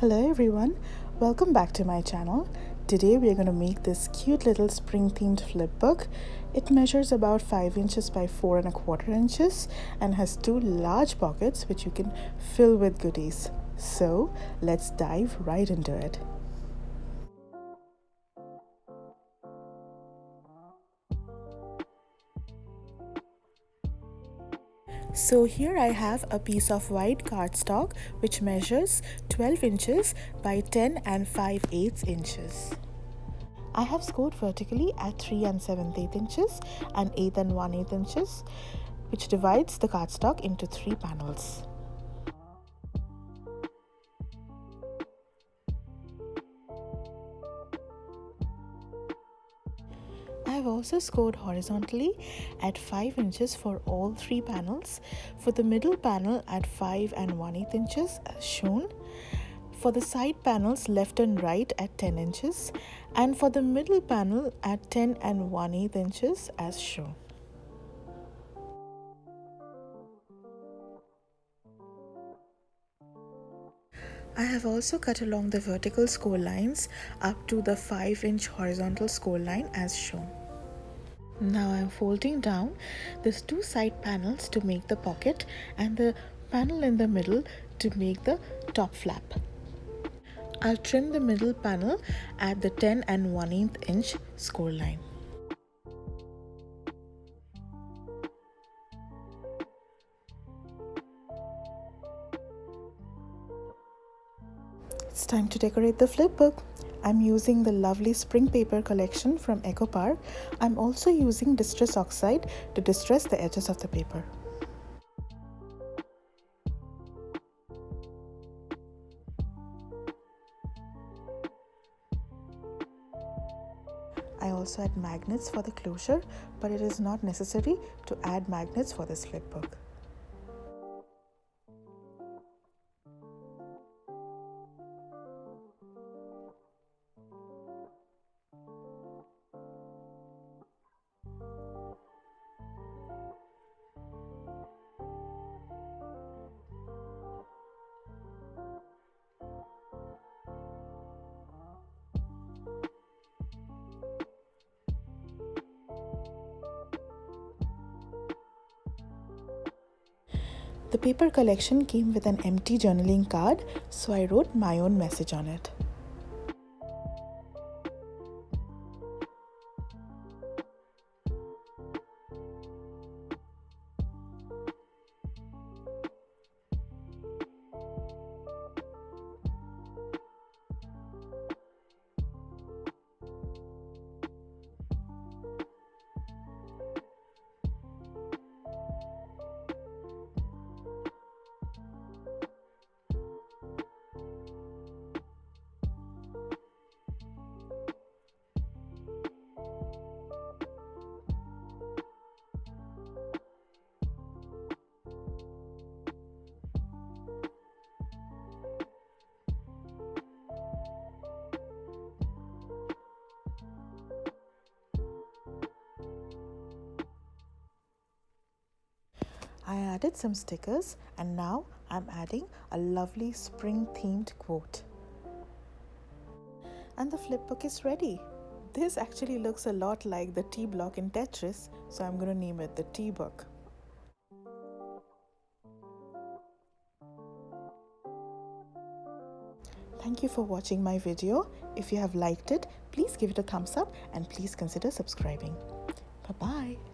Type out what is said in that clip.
Hello everyone, welcome back to my channel. Today we are going to make this cute little spring themed flip book. It measures about 5 inches by 4¼ inches and has 2 large pockets which you can fill with goodies. So let's dive right into it. So here I have a piece of white cardstock which measures 12 inches by 10 and 5/8 inches. I have scored vertically at 3 and 7/8 inches and 8 and 1/8 inches, which divides the cardstock into 3 panels. I have also scored horizontally at 5 inches for all 3 panels, for the middle panel at 5 and 1/8 inches as shown, for the side panels left and right at 10 inches, and for the middle panel at 10 and 1/8 inches as shown. I have also cut along the vertical score lines up to the 5-inch horizontal score line as shown. Now I am folding down these 2 side panels to make the pocket and the panel in the middle to make the top flap. I'll trim the middle panel at the 10 and 1/8 inch score line. It's time to decorate the flip book. I'm using the lovely spring paper collection from Eco Park. I'm also using distress oxide to distress the edges of the paper. I also add magnets for the closure, but it is not necessary to add magnets for this flip book. The paper collection came with an empty journaling card, so I wrote my own message on it. I added some stickers and now I'm adding a lovely spring themed quote. And the flip book is ready. This actually looks a lot like the T block in Tetris, so I'm going to name it the T book. Thank you for watching my video. If you have liked it, please give it a thumbs up and please consider subscribing. Bye-bye.